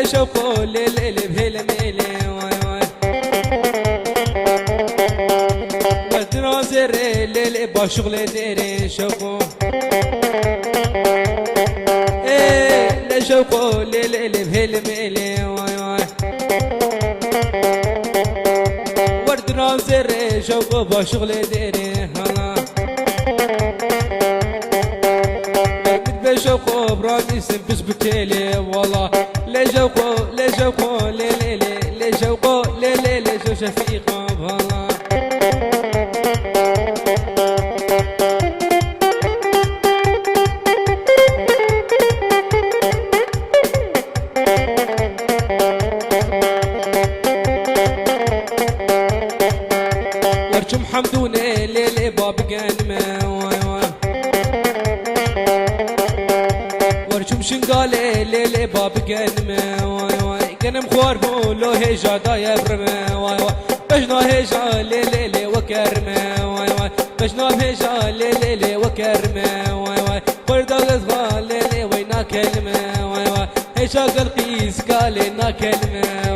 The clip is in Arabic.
شوقو ليل بهالميلي واي واي بدنا زري ليل بشغل ديري شوقو ايه شوقو ليل بهالميلي واي واي بدنا زري شوقو بشغل ديري هلا شوقو براني سنبس بتيلي والله لي شوقو لي شوقو لي شو شفيقة والله ورجم حمدوني ليلي باب قنمة واي واي ورجم شنقالي ليلي باب قنمة واي واي قنم خوار بولو هيجا دايا برمة واي واي بجنا هيجا ليلي وكرمة واي واي بجنا هيجا ليلي وكرمة واي واي بردا غزغا ليلي وينا كلمة واي واي هيجا قلقيس قالي نا كلمة